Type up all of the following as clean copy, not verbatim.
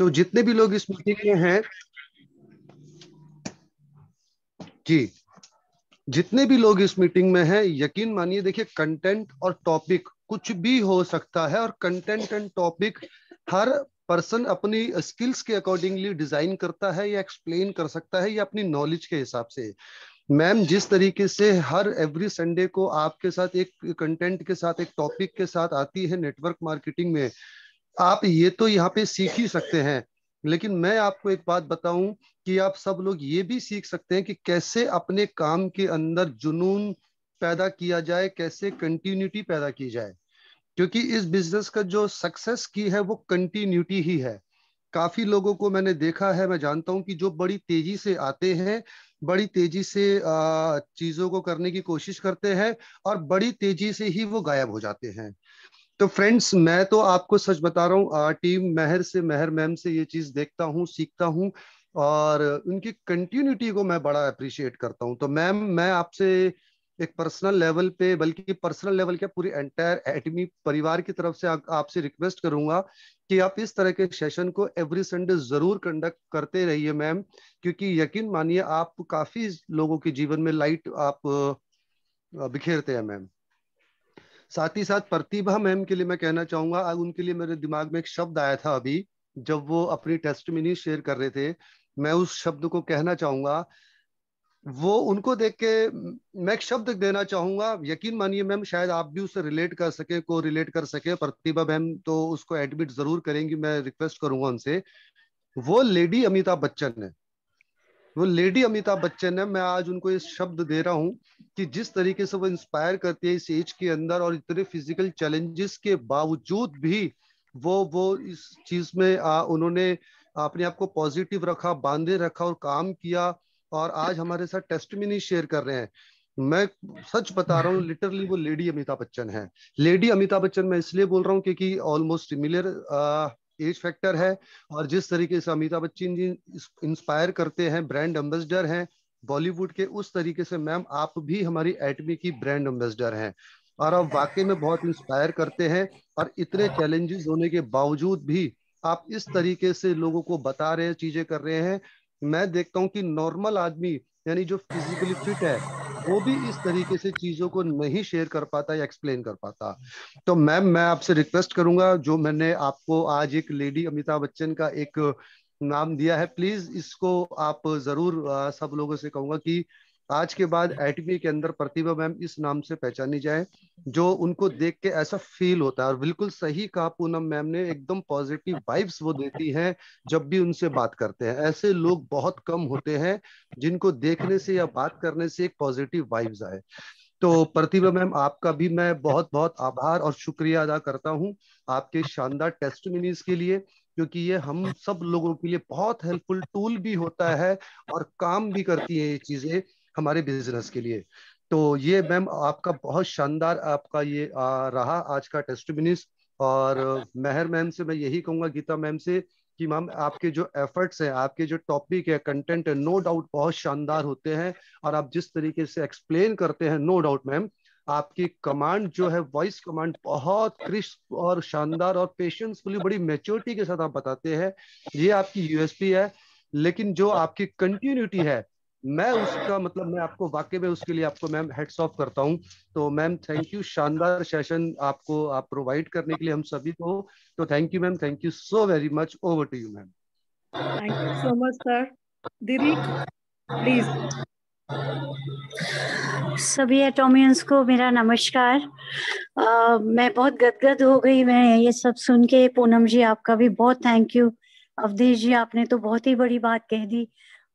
तो जितने भी लोग इस मीटिंग में हैं जी, जितने भी लोग इस मीटिंग में हैं, यकीन मानिए, देखिए कंटेंट और टॉपिक कुछ भी हो सकता है, और content and topic her person अपनी स्किल्स के अकॉर्डिंगली डिजाइन करता है या एक्सप्लेन कर सकता है या अपनी नॉलेज के हिसाब से। मैम जिस तरीके से हर एवरी संडे को आपके साथ एक कंटेंट के साथ, एक टॉपिक के साथ आती है नेटवर्क मार्केटिंग में, आप ये तो यहाँ पे सीख ही सकते हैं। लेकिन मैं आपको एक बात बताऊं कि आप सब लोग ये भी सीख सकते हैं कि कैसे अपने काम के अंदर जुनून पैदा किया जाए, कैसे कंटिन्यूटी पैदा की जाए। क्योंकि इस बिजनेस का जो सक्सेस की है वो कंटिन्यूटी ही है। काफी लोगों को मैंने देखा है, मैं जानता हूं कि जो बड़ी तेजी से आते हैं, बड़ी तेजी से चीजों को करने की कोशिश करते हैं, और बड़ी तेजी से ही वो गायब हो जाते हैं। तो फ्रेंड्स, मैं तो आपको सच बता रहा हूँ, टीम मेहर से, मेहर मैम से ये चीज देखता हूँ, सीखता हूँ, और उनकी कंटिन्यूटी को मैं बड़ा अप्रिशिएट करता हूँ। तो मैम, मैं आपसे एक पर्सनल लेवल पे, बल्कि पर्सनल लेवल क्या, पूरी एंटायर एटमी परिवार की तरफ से आपसे रिक्वेस्ट करूंगा कि आप इस तरह के सेशन को एवरी संडे जरूर कंडक्ट करते रहिए मैम। क्योंकि यकीन मानिए, आप काफी लोगों के जीवन में लाइट आप बिखेरते हैं मैम। साथ ही साथ प्रतिभा मैम के लिए मैं कहना चाहूंगा, आज उनके लिए मेरे दिमाग में एक शब्द आया था अभी, जब वो अपनी टेस्टमनी शेयर कर रहे थे। मैं उस शब्द को कहना चाहूंगा, वो उनको देख के मैं एक शब्द देना चाहूंगा। यकीन मानिए मैम, शायद आप भी उससे रिलेट कर सके, को रिलेट कर सके। प्रतिभा मैम तो उसको एडमिट जरूर करेंगी, मैं रिक्वेस्ट करूंगा उनसे। वो लेडी अमिताभ बच्चन है, वो लेडी अमिताभ बच्चन है। मैं आज उनको ये शब्द दे रहा हूँ कि जिस तरीके से वो इंस्पायर करती है इस एज के अंदर, और इतने फिजिकल चैलेंजेस के बावजूद भी वो इस चीज में उन्होंने अपने आप को पॉजिटिव रखा, बांधे रखा और काम किया, और आज हमारे साथ टेस्टमनी शेयर कर रहे हैं। मैं सच बता रहा हूँ, लिटरली वो लेडी अमिताभ बच्चन है। लेडी अमिताभ बच्चन मैं इसलिए बोल रहा हूँ क्योंकि ऑलमोस्ट सिमिलर एज फैक्टर है। और जिस तरीके से अमिताभ बच्चन जी इंस्पायर करते हैं, ब्रांड एम्बेसडर हैं बॉलीवुड के, उस तरीके से मैम आप भी हमारी एटमी की ब्रांड एम्बेसडर हैं। और आप वाकई में बहुत इंस्पायर करते हैं, और इतने चैलेंजेस होने के बावजूद भी आप इस तरीके से लोगों को बता रहे हैं, चीजें कर रहे हैं। मैं देखता हूँ कि नॉर्मल आदमी, यानी जो फिजिकली फिट है, वो भी इस तरीके से चीजों को नहीं शेयर कर पाता या एक्सप्लेन कर पाता। तो मैम, मैं आपसे रिक्वेस्ट करूंगा, जो मैंने आपको आज एक लेडी अमिताभ बच्चन का एक नाम दिया है, प्लीज इसको आप जरूर सब लोगों से कहूंगा कि आज के बाद एटमी के अंदर प्रतिभा मैम इस नाम से पहचानी जाए। जो उनको देख के ऐसा फील होता है, और बिल्कुल सही कहा पूनम मैम ने, एकदम पॉजिटिव वाइब्स वो देती हैं जब भी उनसे बात करते हैं। ऐसे लोग बहुत कम होते हैं जिनको देखने से या बात करने से एक पॉजिटिव वाइब्स आए। तो प्रतिभा मैम, आपका भी मैं बहुत बहुत आभार और शुक्रिया अदा करता हूँ आपके शानदार टेस्टमनीज के लिए, क्योंकि ये हम सब लोगों के लिए बहुत हेल्पफुल टूल भी होता है, और काम भी करती है ये चीजें हमारे बिजनेस के लिए। तो ये मैम आपका बहुत शानदार, आपका ये रहा आज का टेस्टमनीज। और मेहर मैम से मैं यही कहूंगा, गीता मैम से, कि मैम आपके जो एफर्ट्स हैं, आपके जो टॉपिक है, कंटेंट है, नो डाउट बहुत शानदार होते हैं। और आप जिस तरीके से एक्सप्लेन करते हैं, नो डाउट मैम, आपकी कमांड जो है, वॉइस कमांड बहुत क्रिस्प और शानदार और पेशेंसफुली, बड़ी मेच्योरिटी के साथ आप बताते हैं। ये आपकी यूएसपी है। लेकिन जो आपकी कंटिन्यूटी है, मैं उसका मतलब, मैं आपको वाकई में उसके लिए आपको मैम हेड्स ऑफ करता हूँ। तो मैम थैंक यू, शानदार सेशन आपको आप प्रोवाइड करने के लिए हम सभी को। तो thank you ma'am, thank you so very much. Over to you ma'am. Thank you so much sir. दीदी प्लीज। सभी एटॉमियंस को मेरा नमस्कार। मैं बहुत गदगद हो गई मैं ये सब सुन के। पूनम जी, आपका भी बहुत थैंक यू। अवधेश जी, आपने तो बहुत ही बड़ी बात कह दी,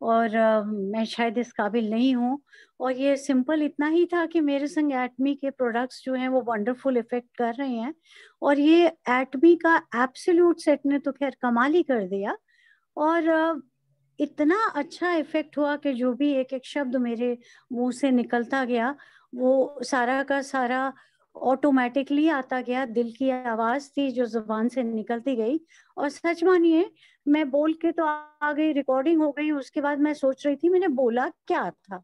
और मैं शायद इस काबिल नहीं हूँ। और ये सिंपल इतना ही था कि मेरे संग एटमी के प्रोडक्ट्स जो हैं वो वंडरफुल इफेक्ट कर रहे हैं, और ये एटमी का एब्सोल्यूट सेट ने तो खैर कमाल ही कर दिया। और इतना अच्छा इफेक्ट हुआ कि जो भी एक एक शब्द मेरे मुंह से निकलता गया, वो सारा का सारा ऑटोमेटिकली आता गया। दिल की आवाज थी जो जुबान से निकलती गई। और सच मानिए, मैं बोल के तो आ गई, रिकॉर्डिंग हो गई, उसके बाद मैं सोच रही थी मैंने बोला क्या था।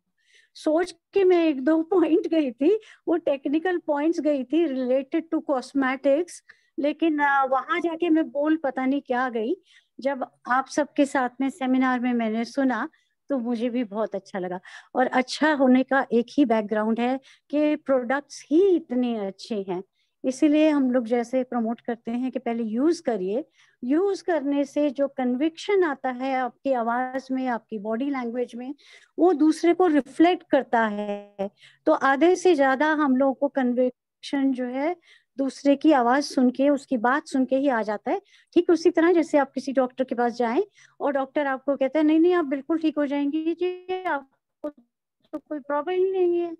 सोच के मैं एक दो पॉइंट गई थी, वो टेक्निकल पॉइंट्स गई थी रिलेटेड टू कॉस्मेटिक्स, लेकिन वहां जाके मैं बोल पता नहीं क्या गई। जब आप सबके साथ में सेमिनार में मैंने सुना तो मुझे भी बहुत अच्छा लगा। और अच्छा होने का एक ही बैकग्राउंड है कि प्रोडक्ट्स ही इतने अच्छे हैं, इसीलिए हम लोग जैसे प्रमोट करते हैं कि पहले यूज करिए। यूज करने से जो कन्विक्शन आता है आपकी आवाज में, आपकी बॉडी लैंग्वेज में, वो दूसरे को रिफ्लेक्ट करता है। तो आधे से ज्यादा हम लोगों को कन्विक्शन जो है दूसरे की आवाज सुन के, उसकी बात सुन के ही आ जाता है। ठीक उसी तरह जैसे आप किसी डॉक्टर के पास जाएं और डॉक्टर आपको कहता है नहीं नहीं आप बिल्कुल ठीक हो जाएंगी जी, आपको तो कोई प्रॉब्लम ही नहीं है,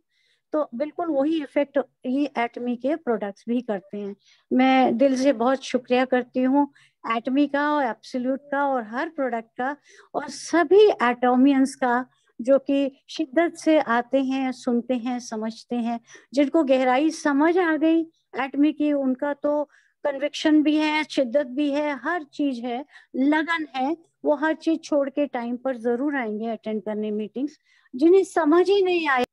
तो बिल्कुल वही इफेक्ट ये एटमी के प्रोडक्ट्स भी करते हैं। मैं दिल से बहुत शुक्रिया करती हूँ एटमी का और एब्सोल्यूट का और हर प्रोडक्ट का और सभी एटोमियंस का, जो कि शिद्दत से आते हैं, सुनते हैं, समझते हैं। जिनको गहराई समझ आ गई एटमी की, उनका तो कन्विक्शन भी है, शिद्दत भी है, हर चीज है, लगन है, वो हर चीज छोड़ के टाइम पर जरूर आएंगे अटेंड करने मीटिंग्स। जिन्हें समझ ही नहीं आए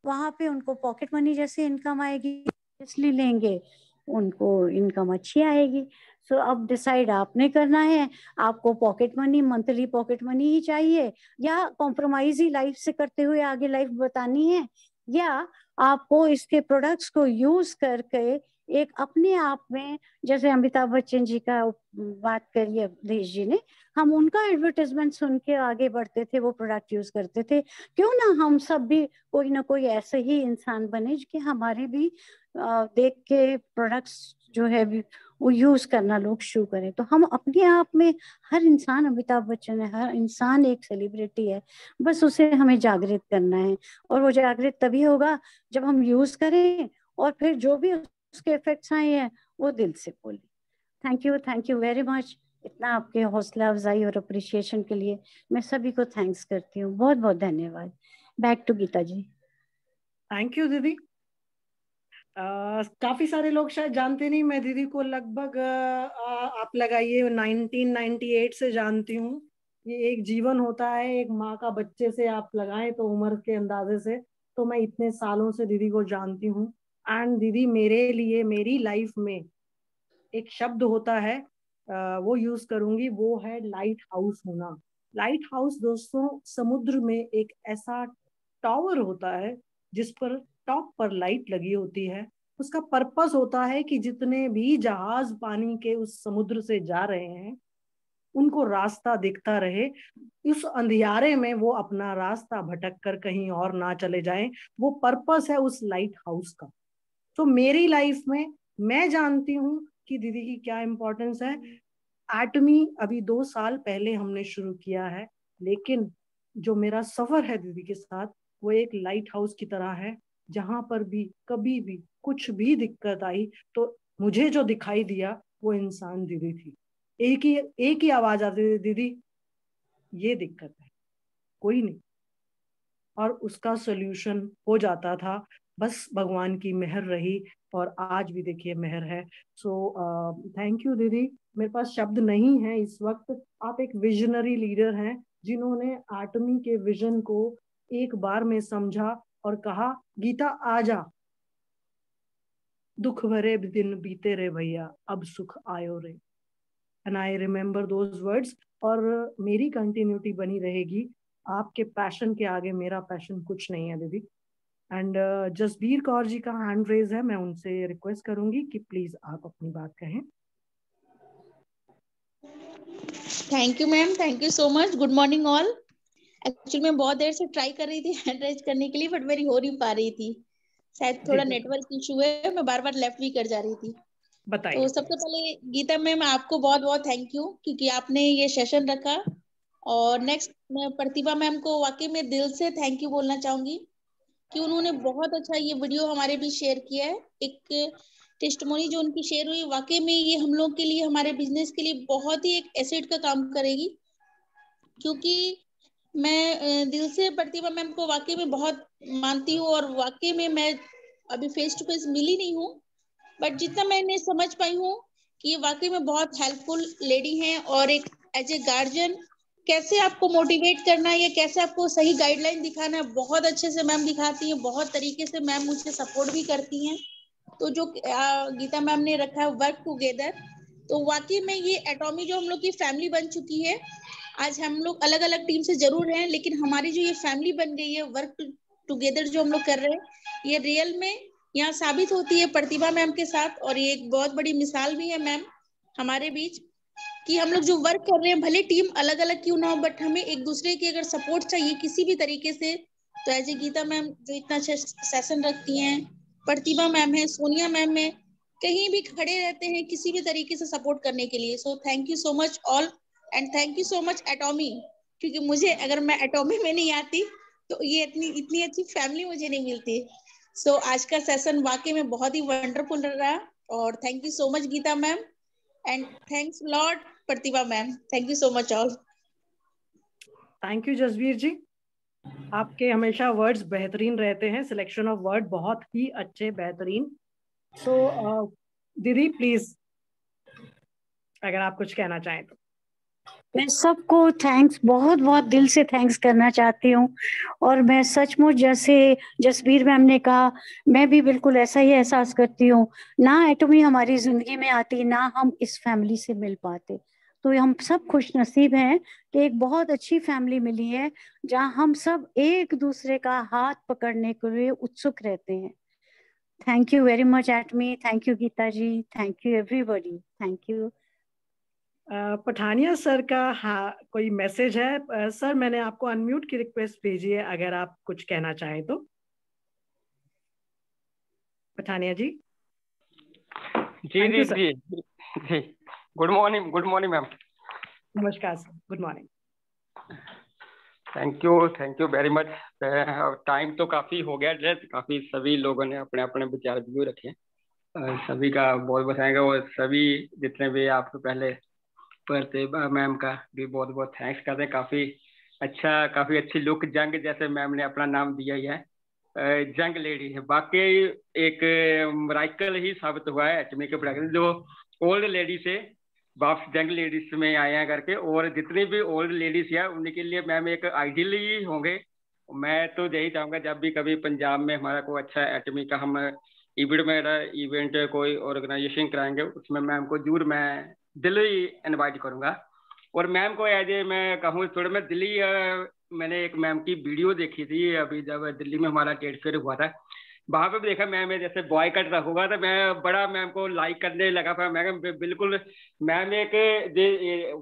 वहां पे उनको पॉकेट मनी जैसे इनकम आएगी, इसलिए लेंगे, उनको इनकम अच्छी आएगी। सो अब डिसाइड आपने करना है, आपको pocket money, monthly pocket money ही चाहिए, या कॉम्प्रोमाइज ही लाइफ से करते हुए आगे लाइफ बतानी है, या आपको इसके प्रोडक्ट्स को यूज करके एक अपने आप में, जैसे अमिताभ बच्चन जी का बात करिए अवधेश जी ने, हम उनका एडवर्टाइजमेंट सुन के आगे बढ़ते थे, वो प्रोडक्ट यूज करते थे। क्यों ना हम सब भी कोई ना कोई ऐसे ही इंसान बने कि हमारे भी देख के प्रोडक्ट्स जो है वो यूज करना लोग शुरू करें। तो हम अपने आप में, हर इंसान अमिताभ बच्चन है, हर इंसान एक सेलिब्रिटी है, बस उसे हमें जागृत करना है। और वो जागृत तभी होगा जब हम यूज करें और फिर जो भी उसके इफेक्ट्स आए हैं वो दिल से बोले। Thank you very much. इतना आपके हौसला अफजाई और अप्रिशिएशन के लिए मैं सभी को थैंक्स करती हूँ। बहुत बहुत धन्यवाद। Back to Geeta ji. Thank you दीदी। काफी सारे लोग शायद जानते नहीं, मैं दीदी को लगभग आप लगाइए 1998 से जानती हूँ। ये एक जीवन होता है एक माँ का बच्चे से, आप लगाएं तो उम्र के अंदाजे से, तो मैं इतने सालों से दीदी को जानती हूँ। एंड दीदी मेरे लिए, मेरी लाइफ में एक शब्द होता है, वो यूज करूंगी, वो है लाइट हाउस होना। लाइट हाउस दोस्तों समुद्र में एक ऐसा टावर होता है जिस पर टॉप पर लाइट लगी होती है। उसका पर्पस होता है कि जितने भी जहाज पानी के उस समुद्र से जा रहे हैं उनको रास्ता दिखता रहे, उस अंधियारे में वो अपना रास्ता भटक कर कहीं और ना चले जाएं। वो पर्पस है उस लाइट हाउस का। तो मेरी लाइफ में मैं जानती हूँ कि दीदी की क्या इम्पोर्टेंस है। एटमी अभी 2 साल पहले हमने शुरू किया है, लेकिन जो मेरा सफर है दीदी के साथ वो एक लाइट हाउस की तरह है। जहां पर भी कभी भी कुछ भी दिक्कत आई तो मुझे जो दिखाई दिया वो इंसान दीदी थी। एक ही आवाज आती थी, दीदी ये दिक्कत है, कोई नहीं, और उसका सोल्यूशन हो जाता था। बस भगवान की मेहर रही और आज भी देखिए मेहर है। सो थैंक यू दीदी। मेरे पास शब्द नहीं है इस वक्त। आप एक विजनरी लीडर हैं जिन्होंने एटमी के विजन को एक बार में समझा और कहा गीता आजा, दुख भरे दिन बीते रे भैया, अब सुख आयो रे। And I remember those words. और मेरी कंटिन्यूटी बनी रहेगी। आपके पैशन के आगे मेरा पैशन कुछ नहीं है दीदी। एंड जसबीर कौर जी का हैंड रेज है, मैं उनसे रिक्वेस्ट करूंगी कि प्लीज आप अपनी बात कहें। Thank you ma'am, thank you so much. Good morning all. Actually मैं बहुत देर से ट्राई कर रही थी हैंड रेज करने के लिए, बट मेरी हो नहीं पा रही थी, शायद थोड़ा नेटवर्क इशू है, मैं बार बार लेफ्ट भी कर जा रही थी। बताइए। तो सबसे पहले गीता मैम आपको बहुत बहुत थैंक यू क्योंकि आपने ये सेशन रखा। और नेक्स्ट मैं प्रतिभा मैम को वाकई में दिल से थैंक यू बोलना चाहूंगी कि उन्होंने बहुत अच्छा ये वीडियो हमारे भी शेयर किया है। एक टेस्टमोनी जो उनकी शेयर हुई, वाकई में ये हम लोग के लिए, हमारे बिजनेस के लिए बहुत ही एक एसेट का काम करेगी। क्योंकि मैं दिल से प्रतिभा मैम को वाकई में बहुत मानती हूँ और वाकई में मैं अभी फेस टू फेस मिली नहीं हूँ, बट जितना मैंने समझ पाई हूँ कि ये वाकई में बहुत हेल्पफुल लेडी हैं। और एक एज ए गार्जियन कैसे आपको मोटिवेट करना है या कैसे आपको सही गाइडलाइन दिखाना है बहुत अच्छे से मैम दिखाती हैं, बहुत तरीके से मैम मुझे सपोर्ट भी करती हैं। तो जो गीता मैम ने रखा है वर्क टुगेदर, तो वाकई में ये एटॉमी जो हम लोग की फैमिली बन चुकी है। आज हम लोग अलग अलग टीम से जरूर हैं, लेकिन हमारी जो ये फैमिली बन गई है वर्क टुगेदर जो हम लोग कर रहे हैं, ये रियल में यहाँ साबित होती है प्रतिभा मैम के साथ। और ये एक बहुत बड़ी मिसाल भी है मैम हमारे बीच, कि हम लोग जो वर्क कर रहे हैं भले टीम अलग अलग क्यों ना हो, बट हमें एक दूसरे की अगर सपोर्ट चाहिए किसी भी तरीके से, तो एज ए गीता मैम जो इतना अच्छा सेशन रखती हैं, प्रतिभा मैम है, सोनिया मैम है, कहीं भी खड़े रहते हैं किसी भी तरीके से सपोर्ट करने के लिए। So thank you so much all, and thank you so much एटॉमी, क्योंकि मुझे अगर मैं एटॉमी में नहीं आती तो ये इतनी अच्छी फैमिली मुझे नहीं मिलती। सो आज का सेशन वाकई में बहुत ही वंडरफुल रहा, और thank you so much Geeta ma'am, and thanks lot Pratibha ma'am. Thank you so much all. Thank you Jasveer ji, आपके हमेशा वर्ड्स बेहतरीन रहते हैं, सिलेक्शन ऑफ वर्ड बहुत ही अच्छे, बेहतरीन। सो दीदी प्लीज अगर आप कुछ कहना चाहें तो। मैं सबको थैंक्स, बहुत बहुत दिल से थैंक्स करना चाहती हूँ। और मैं सचमुच जैसे जसबीर मैम ने कहा, मैं भी बिल्कुल ऐसा ही एहसास करती हूँ। ना एटॉमी हमारी जिंदगी में आती, ना हम इस फैमिली से मिल पाते। तो हम सब खुश नसीब हैं कि एक बहुत अच्छी फैमिली मिली है, जहाँ हम सब एक दूसरे का हाथ पकड़ने के लिए उत्सुक रहते हैं। थैंक यू वेरी मच एटमी, thank you Geeta ji, thank you everybody, thank you. Pathania sir का हाँ कोई मैसेज है? सर मैंने आपको अनम्यूट की रिक्वेस्ट भेजी है, अगर आप कुछ कहना चाहें तो। पठानिया जी। जी जी जी जी, गुड मॉर्निंग मैम। नमस्कार sir, good morning. Thank you very much. Time तो काफी हो गया लेट, काफी सभी लोगों ने अपने अपने विचार व्यू रखे। सभी का बहुत बताएंगे, और सभी जितने भी आपको पहले प्रतिभा मैम का भी बहुत बहुत थैंक्स करते हैं। काफी अच्छी लुक, जंग जैसे मैम ने अपना नाम दिया ही है, जंग लेडी है। बाकी एक मिराकल ही साबित हुआ है एटमी के प्रोडक्ट, जो ओल्ड लेडी से वापस जंग लेडीज में आए हैं करके। और जितनी भी ओल्ड लेडीज है उनके लिए मैम एक आइडियल ही होंगे। मैं तो यही चाहूंगा जब भी कभी पंजाब में हमारा कोई अच्छा एटमी का हम इवेंट कोई ऑर्गेनाइजेशन कराएंगे, उसमें मैम को जरूर मैं दिल्ली इनवाइट करूंगा। और मैम को एज ए मैं कहूँ थोड़ा, मैं दिल्ली मैंने एक मैम की वीडियो देखी थी अभी जब दिल्ली में हमारा ट्रेड फेयर हुआ था, वहां पे भी देखा मैम जैसे बॉय कट रखूंगा, तो मैं बड़ा मैम को लाइक करने लगा था। मैं बिल्कुल मैम एक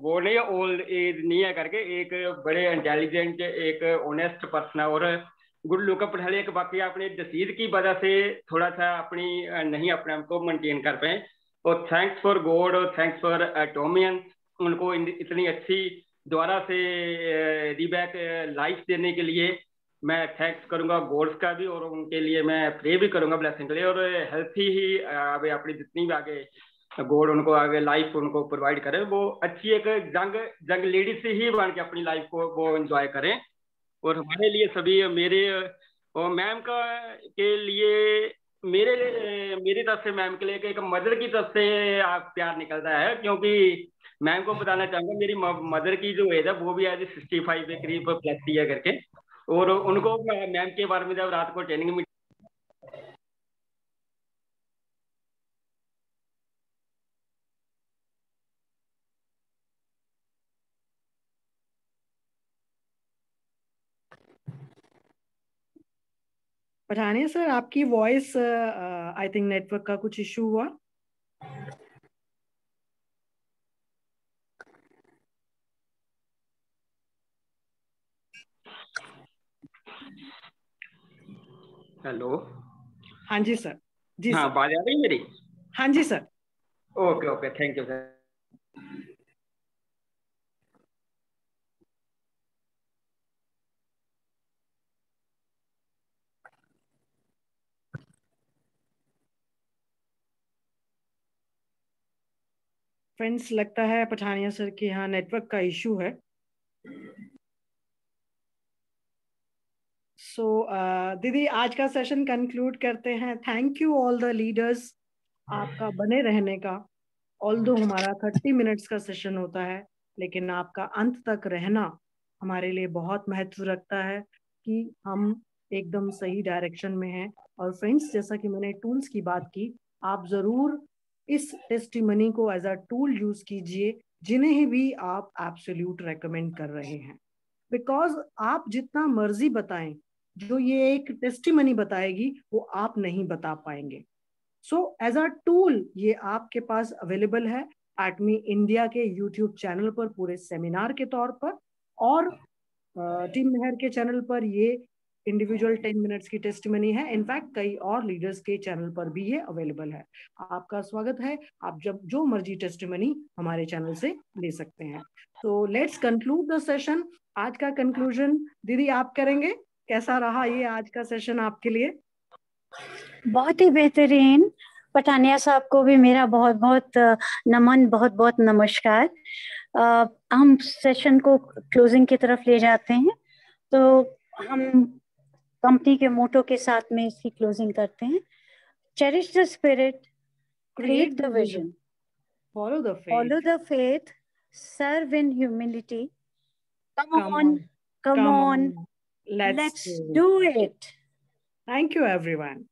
वो नहीं ओल्ड एज नहीं है करके, एक बड़े इंटेलिजेंट, एक ऑनेस्ट पर्सन है, और गुड लुक पढ़ा एक। बाकी अपने डिसीज की वजह से थोड़ा सा अपनी नहीं अपने आप को मेंटेन कर पाए। और थैंक्स फॉर गॉड और थैंक्स फॉर एटोमियन, उनको इतनी अच्छी दोबारा से रीबैक लाइफ देने के लिए मैं थैंक्स करूंगा गॉड्स का भी, और उनके लिए मैं प्रे भी करूंगा ब्लेसिंग के लिए। और हेल्थी ही अभी अपनी जितनी भी आगे गॉड उनको आगे लाइफ उनको प्रोवाइड करे, वो अच्छी एक जंग लेडी से ही बन के अपनी लाइफ को वो एंजॉय करें। और हमारे लिए सभी मेरे और मैम का के लिए मेरी तरफ से मैम के लिए एक मदर की तरफ से आप प्यार निकलता है, क्योंकि मैम को बताना चाहूंगा मेरी मदर की जो एज है वो भी आज 65 के करीब प्लस है करके। और उनको मैम के बारे में जब रात को ट्रेनिंग में पठानिया सर आपकी वॉइस आई थिंक नेटवर्क का कुछ इशू हुआ। हेलो। हाँ जी सर। जी हाँ, सर। आवाज आ रही मेरी? हाँ जी sir. Okay okay, thank you sir. Friends लगता है पठानिया सर के यहाँ नेटवर्क का इशू है। सो दीदी आज का सेशन कंक्लूड करते हैं। Thank you all the leaders आपका बने रहने का। ऑल्दो हमारा 30 मिनट्स का सेशन होता है, लेकिन आपका अंत तक रहना हमारे लिए बहुत महत्व रखता है कि हम एकदम सही डायरेक्शन में हैं। और फ्रेंड्स, जैसा कि मैंने टूल्स की बात की, आप जरूर इस टेस्टिमनी को एज अ टूल यूज कीजिए जिन्हें भी आप एब्सोल्यूट रेकमेंड कर रहे हैं। बिकॉज आप जितना मर्जी बताएं, जो ये एक टेस्टिमनी बताएगी वो आप नहीं बता पाएंगे। सो एज अ टूल ये आपके पास अवेलेबल है एटमी इंडिया के यूट्यूब चैनल पर पूरे सेमिनार के तौर पर, और टीम मेहर के चैनल पर ये इंडिविजुअल 10 मिनट्स की टेस्टिमनी है। इनफैक्ट कई और लीडर्स के चैनल पर भी ये अवेलेबल है। आपका स्वागत है, आप जब जो मर्जी टेस्टिमनी हमारे चैनल से ले सकते हैं। तो लेट्स कंक्लूड द सेशन। आज का कंक्लूजन दीदी आप करेंगे, कैसा रहा ये आज का सेशन आपके लिए? बहुत ही बेहतरीन। पठानिया साहब को भी मेरा बहुत बहुत नमन, बहुत बहुत नमस्कार। हम सेशन को क्लोजिंग की तरफ ले जाते हैं, तो हम कंपनी के मोटो के साथ में इसकी क्लोजिंग करते हैं। Cherish the spirit, create the vision, follow the faith, serve in humility. Come on, let's do it. Thank you everyone.